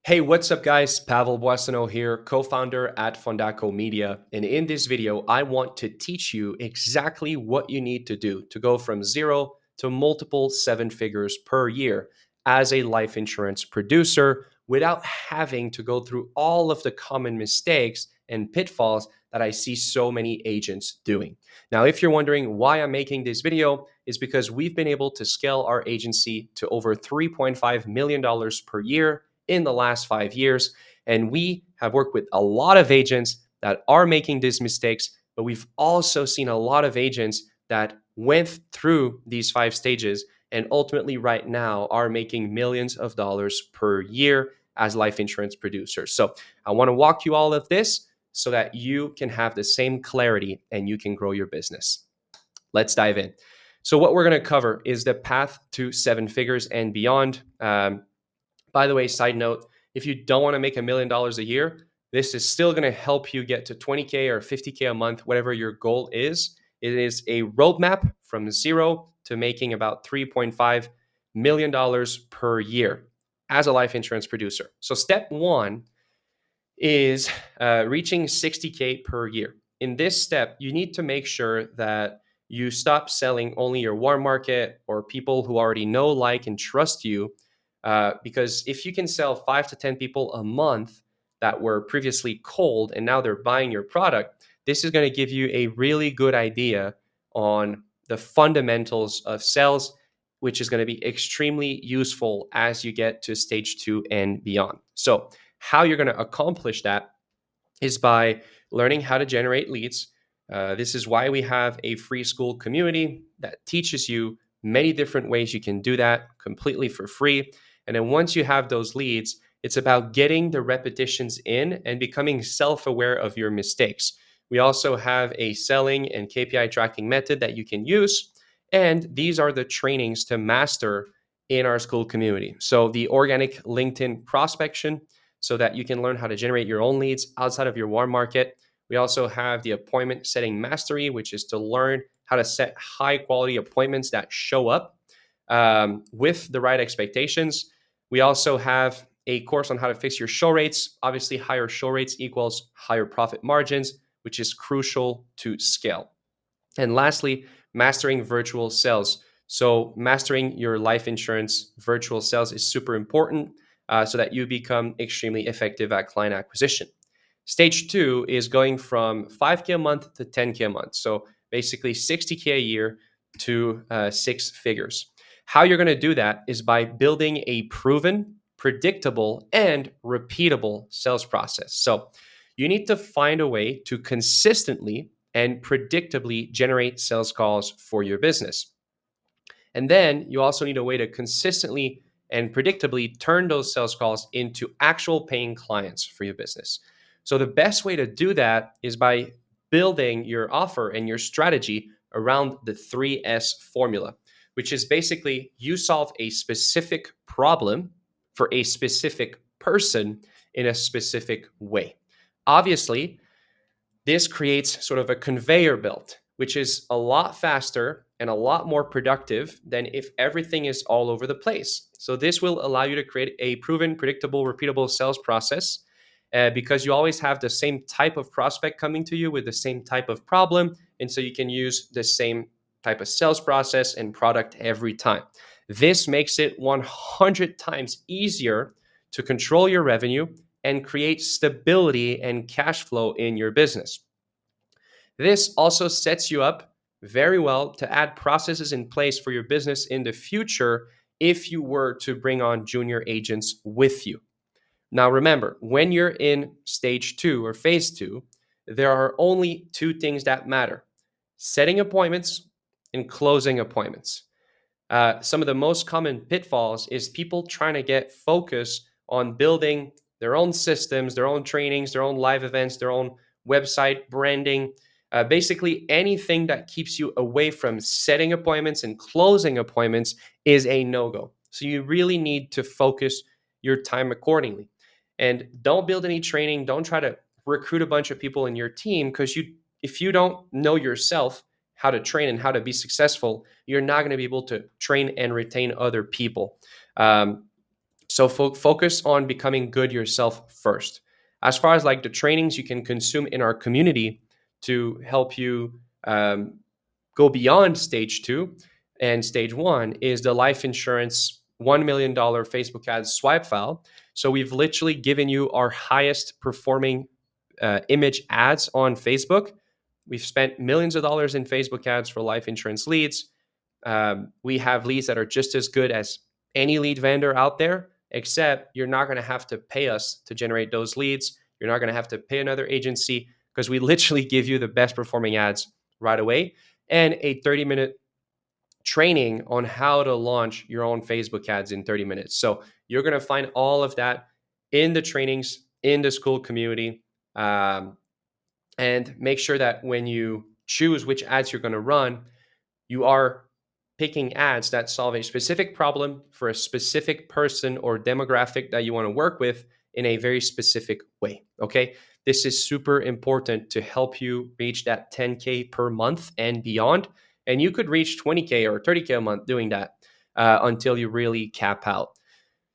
Hey, what's up, guys? Pavel Boissonneau here, co-founder at Fondaco Media. And in this video, I want to teach you exactly what you need to do to go from zero to multiple seven figures per year as a life insurance producer without having to go through all of the common mistakes and pitfalls that I see so many agents doing. Now, if you're wondering why I'm making this video, is because we've been able to scale our agency to over $3.5 million per year in the last 5 years. And we have worked with a lot of agents that are making these mistakes, but we've also seen a lot of agents that went through these 5 stages and ultimately right now are making millions of dollars per year as life insurance producers. So I want to walk you all of this so that you can have the same clarity and you can grow your business. Let's dive in. So what we're going to cover is the path to seven figures and beyond. By the way, side note, if you don't want to make $1 million a year, this is still going to help you get to 20K or 50K a month, whatever your goal is. It is a roadmap from zero to making about $3.5 million per year as a life insurance producer. So, step one is reaching 60K per year. In this step, you need to make sure that you stop selling only your warm market or people who already know, like, and trust you. Because if you can sell 5 to 10 people a month that were previously cold and now they're buying your product, this is going to give you a really good idea on the fundamentals of sales, which is going to be extremely useful as you get to stage two and beyond. So, how you're going to accomplish that is by learning how to generate leads. This is why we have a free school community that teaches you many different ways you can do that completely for free. And then once you have those leads, it's about getting the repetitions in and becoming self aware of your mistakes. We also have a selling and KPI tracking method that you can use. And these are the trainings to master in our school community. So the organic LinkedIn prospection, so that you can learn how to generate your own leads outside of your warm market. We also have the appointment setting mastery, which is to learn how to set high quality appointments that show up with the right expectations. We also have a course on how to fix your show rates. Obviously, higher show rates equals higher profit margins, which is crucial to scale. And lastly, mastering virtual sales. So, mastering your life insurance virtual sales is super important so that you become extremely effective at client acquisition. Stage two is going from 5K a month to 10K a month. So, basically 60K a year to six figures. How you're going to do that is by building a proven, predictable, and repeatable sales process. So, you need to find a way to consistently and predictably generate sales calls for your business. And then you also need a way to consistently and predictably turn those sales calls into actual paying clients for your business. So the best way to do that is by building your offer and your strategy around the 3S formula, which is basically you solve a specific problem for a specific person in a specific way. Obviously, this creates sort of a conveyor belt, which is a lot faster and a lot more productive than if everything is all over the place. So, this will allow you to create a proven, predictable, repeatable sales process because you always have the same type of prospect coming to you with the same type of problem. And so, you can use the same type of sales process and product every time. This makes it 100 times easier to control your revenue and create stability and cash flow in your business. This also sets you up very well to add processes in place for your business in the future if you were to bring on junior agents with you. Now, remember, when you're in stage two or phase two, there are only two things that matter: setting appointments and closing appointments. Some of the most common pitfalls is people trying to get focused on building their own systems, their own trainings, their own live events, their own website branding, basically anything that keeps you away from setting appointments and closing appointments is a no-go. So you really need to focus your time accordingly. And don't build any training, don't try to recruit a bunch of people in your team, because if you don't know yourself how to train and how to be successful, you're not going to be able to train and retain other people. Um, So focus on becoming good yourself first. As far as like the trainings you can consume in our community to help you go beyond stage two and stage one is the life insurance $1 million Facebook ads swipe file. So we've literally given you our highest performing image ads on Facebook. We've spent millions of dollars in Facebook ads for life insurance leads. We have leads that are just as good as any lead vendor out there, except you're not going to have to pay us to generate those leads. You're not going to have to pay another agency because we literally give you the best performing ads right away and a 30-minute training on how to launch your own Facebook ads in 30 minutes. So you're going to find all of that in the trainings, in the school community. And make sure that when you choose which ads you're going to run, you are picking ads that solve a specific problem for a specific person or demographic that you want to work with in a very specific way. Okay. This is super important to help you reach that 10K per month and beyond. And you could reach 20K or 30K a month doing that until you really cap out.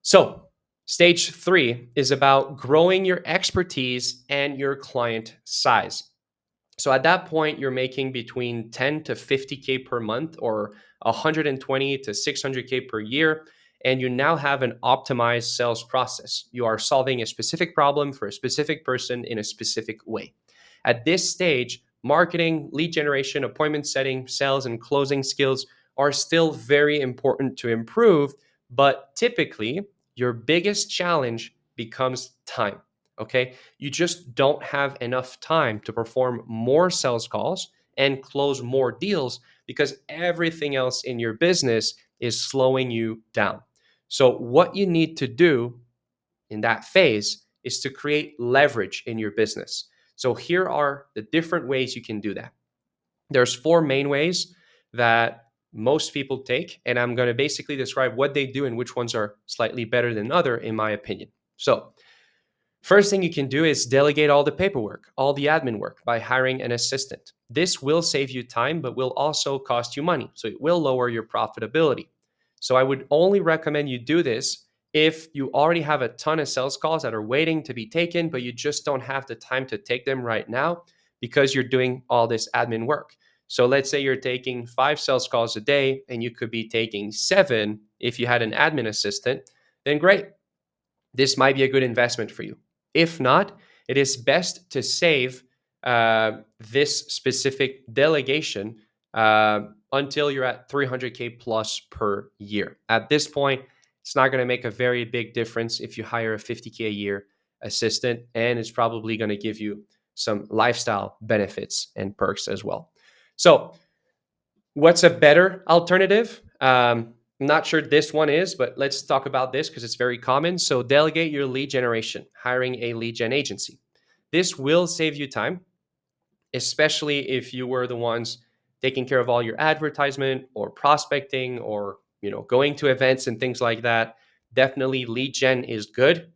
So, stage three is about growing your expertise and your client size. So at that point, you're making between 10 to 50K per month or 120 to 600K per year. And you now have an optimized sales process. You are solving a specific problem for a specific person in a specific way. At this stage, marketing, lead generation, appointment setting, sales, and closing skills are still very important to improve. But typically, your biggest challenge becomes time. Okay. You just don't have enough time to perform more sales calls and close more deals because everything else in your business is slowing you down. So, what you need to do in that phase is to create leverage in your business. So, here are the different ways you can do that. There's four main ways that most people take, and I'm going to basically describe what they do and which ones are slightly better than other, in my opinion. So, first thing you can do is delegate all the paperwork, all the admin work by hiring an assistant. This will save you time, but will also cost you money. So it will lower your profitability. So I would only recommend you do this if you already have a ton of sales calls that are waiting to be taken, but you just don't have the time to take them right now because you're doing all this admin work. So let's say you're taking 5 sales calls a day and you could be taking 7 if you had an admin assistant, then great, this might be a good investment for you. If not, it is best to save this specific delegation until you're at 300K plus per year. At this point, it's not going to make a very big difference if you hire a 50K a year assistant, and it's probably going to give you some lifestyle benefits and perks as well. So, what's a better alternative? I'm not sure this one is, but let's talk about this because it's very common. So, delegate your lead generation, hiring a lead gen agency. This will save you time, especially if you were the ones taking care of all your advertisement or prospecting or going to events and things like that. Definitely lead gen is good,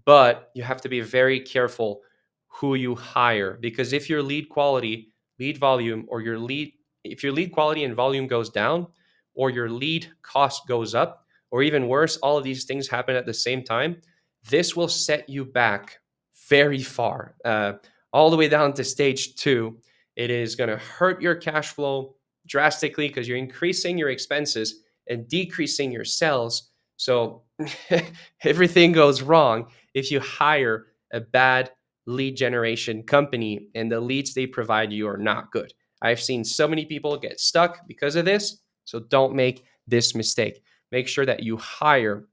but you have to be very careful who you hire because if your lead quality, lead volume, or if your lead quality and volume goes down, or your lead cost goes up, or even worse, all of these things happen at the same time, this will set you back very far, all the way down to stage two. It is going to hurt your cash flow drastically because you're increasing your expenses and decreasing your sales. So everything goes wrong if you hire a bad lead generation company and the leads they provide you are not good. I've seen so many people get stuck because of this. So don't make this mistake. Make sure that you hire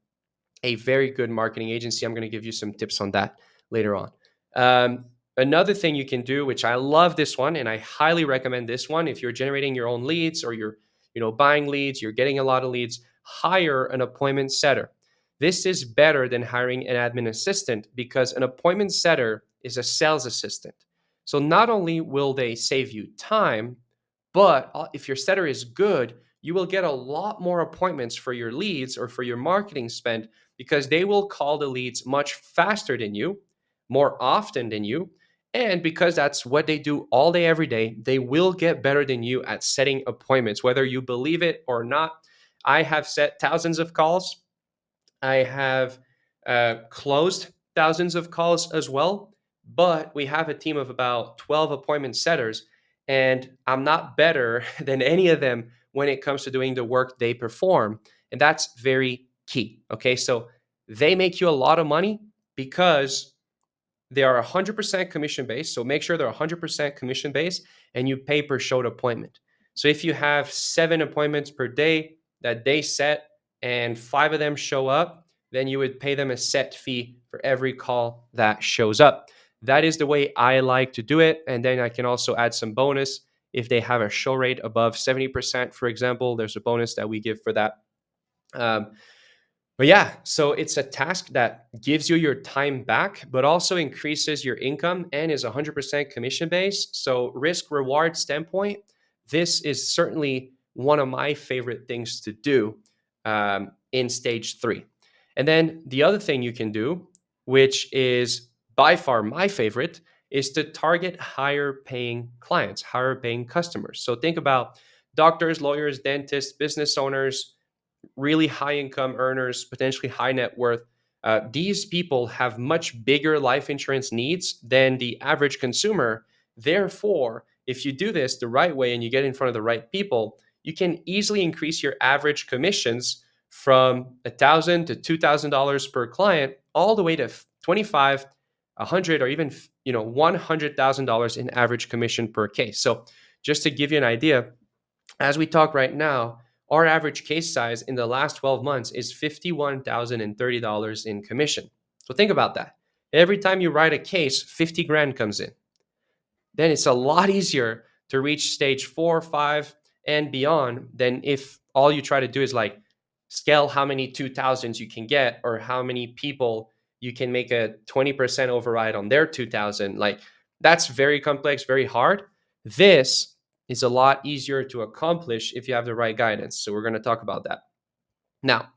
a very good marketing agency. I'm going to give you some tips on that later on. Um, Another thing you can do, which I love this one, and I highly recommend this one, if you're generating your own leads or you're buying leads, you're getting a lot of leads, hire an appointment setter. This is better than hiring an admin assistant because an appointment setter is a sales assistant. So not only will they save you time, but if your setter is good, you will get a lot more appointments for your leads or for your marketing spend because they will call the leads much faster than you, more often than you. And because that's what they do all day, every day, they will get better than you at setting appointments, whether you believe it or not. I have set thousands of calls. I have closed thousands of calls as well, but we have a team of about 12 appointment setters, and I'm not better than any of them when it comes to doing the work they perform. And that's very key. Okay. So they make you a lot of money because they are 100% commission based. So make sure they're 100% commission based and you pay per showed appointment. So if you have 7 appointments per day that they set and 5 of them show up, then you would pay them a set fee for every call that shows up. That is the way I like to do it. And then I can also add some bonus. If they have a show rate above 70%, for example, there's a bonus that we give for that. Um, but yeah, so it's a task that gives you your time back, but also increases your income and is 100% commission based. So, risk reward standpoint, this is certainly one of my favorite things to do in stage three. And then the other thing you can do, which is by far my favorite, is to target higher paying clients, higher paying customers. So, think about doctors, lawyers, dentists, business owners, really high income earners, potentially high net worth. These people have much bigger life insurance needs than the average consumer. Therefore, if you do this the right way and you get in front of the right people, you can easily increase your average commissions from $1,000 to $2,000 per client, all the way to 25, 100, or even $100,000 in average commission per case. So, just to give you an idea, as we talk right now, our average case size in the last 12 months is $51,030 in commission. So think about that. Every time you write a case, 50 grand comes in. Then it's a lot easier to reach stage 4, 5, and beyond than if all you try to do is like scale how many 2000s you can get or how many people you can make a 20% override on their 2000. Like, that's very complex, very hard. This is a lot easier to accomplish if you have the right guidance. So we're going to talk about that. Now,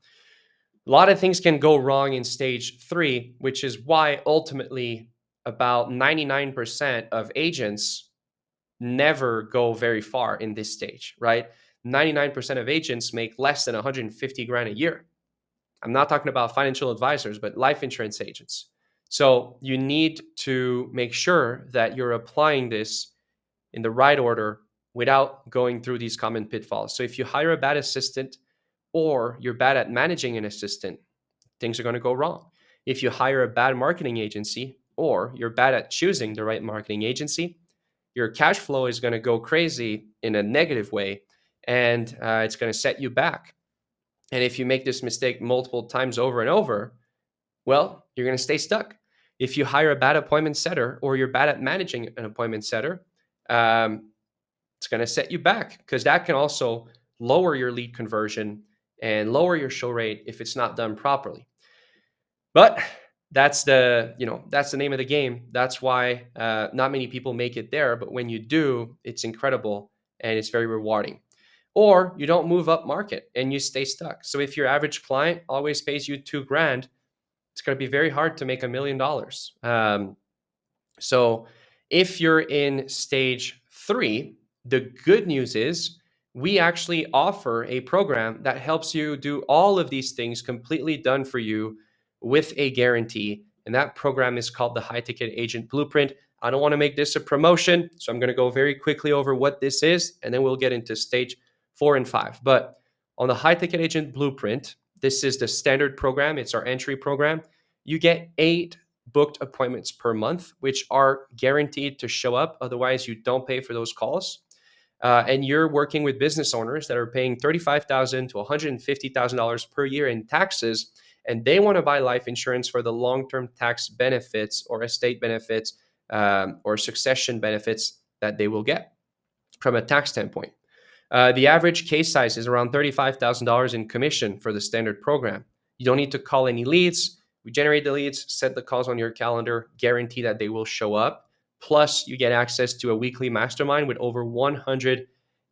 a lot of things can go wrong in stage three, which is why ultimately about 99% of agents never go very far in this stage, right? 99% of agents make less than 150 grand a year. I'm not talking about financial advisors, but life insurance agents. So you need to make sure that you're applying this in the right order without going through these common pitfalls. So if you hire a bad assistant or you're bad at managing an assistant, things are going to go wrong. If you hire a bad marketing agency or you're bad at choosing the right marketing agency, your cash flow is going to go crazy in a negative way, and it's going to set you back. And if you make this mistake multiple times over and over, well, you're going to stay stuck. If you hire a bad appointment setter or you're bad at managing an appointment setter, um, it's going to set you back because that can also lower your lead conversion and lower your show rate if it's not done properly. But that's the name of the game. That's why not many people make it there. But when you do, it's incredible and it's very rewarding. Or you don't move up market and you stay stuck. So if your average client always pays you 2 grand, it's going to be very hard to make $1 million. So if you're in stage three, the good news is we actually offer a program that helps you do all of these things completely done for you with a guarantee. And that program is called the High Ticket Agent Blueprint. I don't want to make this a promotion, so I'm going to go very quickly over what this is, and then we'll get into stage 4 and 5. But on the High Ticket Agent Blueprint, this is the standard program, it's our entry program. You get 8 booked appointments per month, which are guaranteed to show up. Otherwise, you don't pay for those calls. And you're working with business owners that are paying $35,000 to $150,000 per year in taxes, and they want to buy life insurance for the long-term tax benefits or estate benefits or succession benefits that they will get from a tax standpoint. The average case size is around $35,000 in commission for the standard program. You don't need to call any leads. We generate the leads, set the calls on your calendar, guarantee that they will show up. Plus, you get access to a weekly mastermind with over 100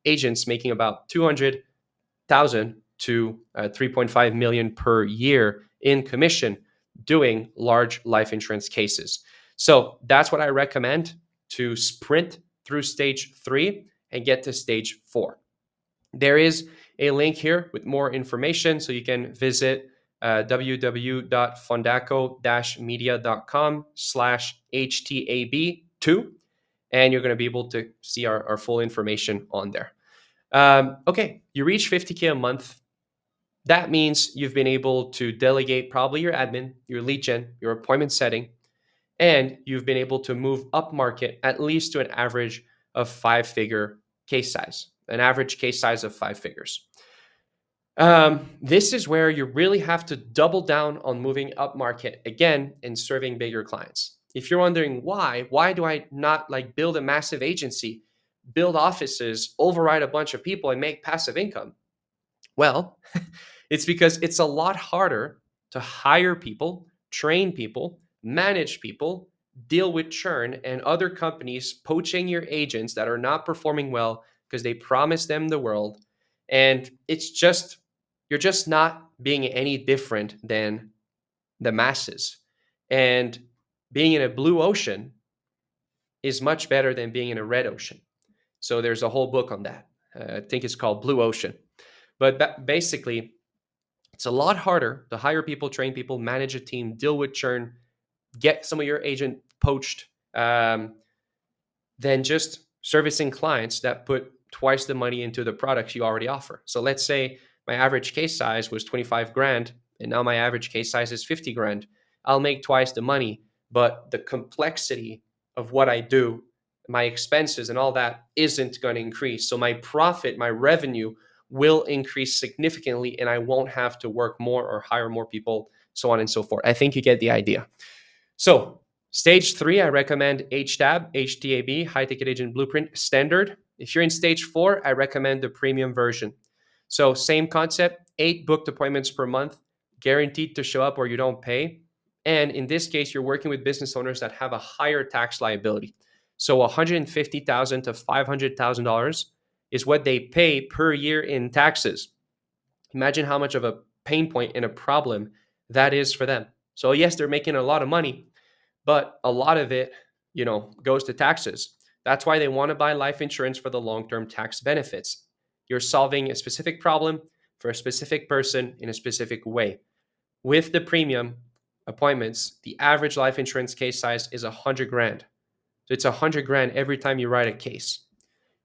agents making about 200,000 to 3.5 million per year in commission doing large life insurance cases. So that's what I recommend to sprint through stage three and get to stage 4. There is a link here with more information, so you can visit www.fondaco-media.com/HTAB2, and you're going to be able to see our full information on there. Okay, you reach 50K a month. That means you've been able to delegate probably your admin, your lead gen, your appointment setting, and you've been able to move up market at least to an average of 5-figure case size, an average case size of 5 figures. This is where you really have to double down on moving up market again and serving bigger clients. If you're wondering why do I not like build a massive agency, build offices, override a bunch of people, and make passive income? Well, it's because it's a lot harder to hire people, train people, manage people, deal with churn and other companies poaching your agents that are not performing well because they promised them the world. And it's just, you're just not being any different than the masses. And being in a blue ocean is much better than being in a red ocean. So there's a whole book on that. I think it's called Blue Ocean. But basically, it's a lot harder to hire people, train people, manage a team, deal with churn, get some of your agent poached, than just servicing clients that put twice the money into the products you already offer. So let's say my average case size was 25 grand, and now my average case size is 50 grand. I'll make twice the money, but the complexity of what I do, my expenses, and all that isn't going to increase. So my profit, my revenue will increase significantly, and I won't have to work more or hire more people, so on and so forth. I think you get the idea. So, stage 3, I recommend HTAB, HTAB, High Ticket Agent Blueprint Standard. If you're in stage 4, I recommend the premium version. So, same concept, 8 booked appointments per month, guaranteed to show up or you don't pay. And in this case, you're working with business owners that have a higher tax liability. So, $150,000 to $500,000 is what they pay per year in taxes. Imagine how much of a pain point and a problem that is for them. So, yes, they're making a lot of money, but a lot of it, goes to taxes. That's why they want to buy life insurance for the long-term tax benefits. You're solving a specific problem for a specific person in a specific way. With the premium appointments, the average life insurance case size is 100 grand. So it's 100 grand every time you write a case.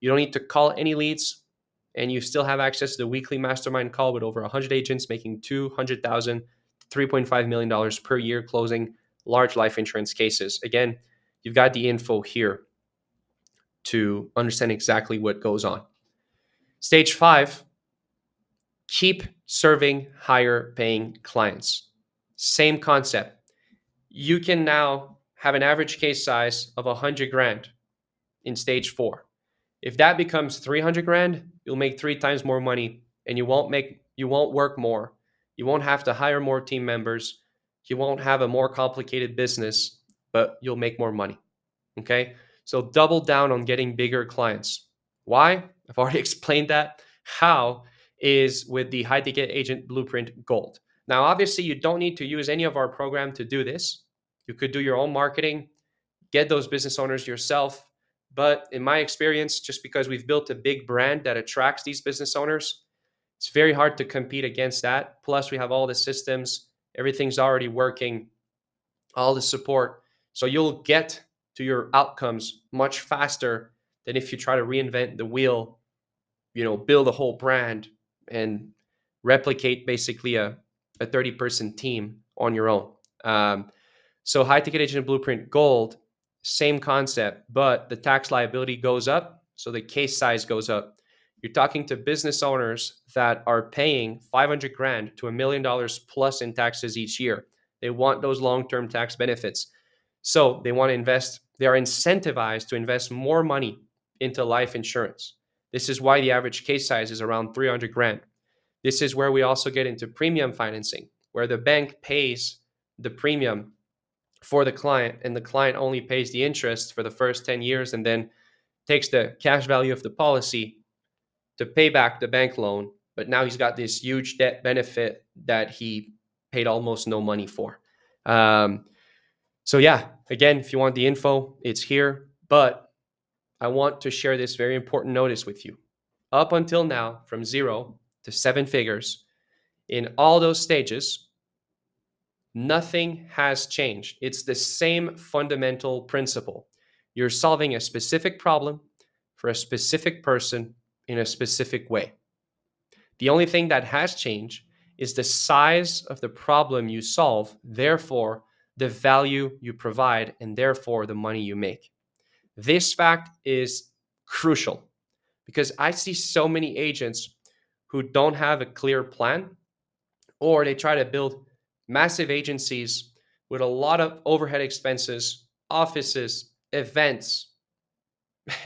You don't need to call any leads, and you still have access to the weekly mastermind call with over 100 agents making $200,000 to $3.5 million per year closing large life insurance cases. Again, you've got the info here to understand exactly what goes on. Stage 5, keep serving higher paying clients. Same concept. You can now have an average case size of 100 grand in stage 4. If that becomes 300 grand, you'll make 3 times more money, and you won't work more. You won't have to hire more team members. You won't have a more complicated business, but you'll make more money. Okay? So double down on getting bigger clients. Why? I've already explained that. How is with the High Ticket Agent Blueprint Gold. Now, obviously, you don't need to use any of our program to do this. You could do your own marketing, get those business owners yourself. But in my experience, just because we've built a big brand that attracts these business owners, it's very hard to compete against that. Plus, we have all the systems, everything's already working, all the support. So you'll get to your outcomes much faster than if you try to reinvent the wheel, build a whole brand and replicate basically a 30-person team on your own. So High Ticket Agent Blueprint Gold, same concept, but the tax liability goes up, so the case size goes up. You're talking to business owners that are paying 500 grand to $1 million plus in taxes each year. They want those long-term tax benefits. So they want to invest, they are incentivized to invest more money into life insurance. This is why the average case size is around 300 grand. This is where we also get into premium financing, where the bank pays the premium for the client, and the client only pays the interest for the first 10 years and then takes the cash value of the policy to pay back the bank loan. But now he's got this huge debt benefit that he paid almost no money for. So, yeah, again, if you want the info, it's here. But I want to share this very important notice with you. Up until now, from 0 to 7 figures, in all those stages, Nothing has changed. It's the same fundamental principle. You're solving a specific problem for a specific person in a specific way. The only thing that has changed is the size of the problem you solve, therefore, the value you provide, and therefore, the money you make. This fact is crucial because I see so many agents who don't have a clear plan, or they try to build massive agencies with a lot of overhead expenses, offices, events,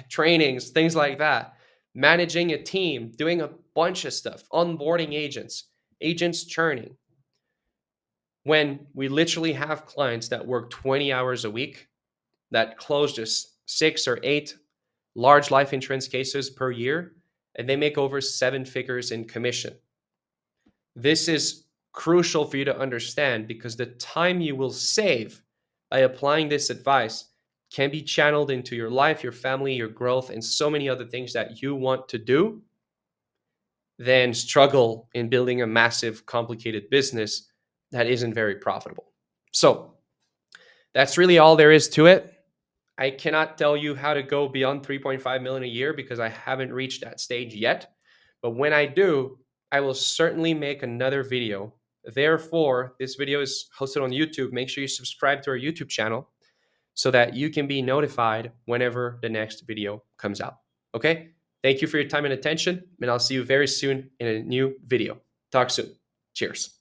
trainings, things like that, managing a team, doing a bunch of stuff, onboarding agents, agents churning. When we literally have clients that work 20 hours a week, that close just 6 or 8 large life insurance cases per year, and they make over 7 figures in commission. This is crucial for you to understand because the time you will save by applying this advice can be channeled into your life, your family, your growth, and so many other things that you want to do than struggle in building a massive, complicated business that isn't very profitable. So that's really all there is to it. I cannot tell you how to go beyond 3.5 million a year because I haven't reached that stage yet. But when I do, I will certainly make another video. Therefore, this video is hosted on YouTube. Make sure you subscribe to our YouTube channel so that you can be notified whenever the next video comes out. Okay? Thank you for your time and attention, and I'll see you very soon in a new video. Talk soon. Cheers.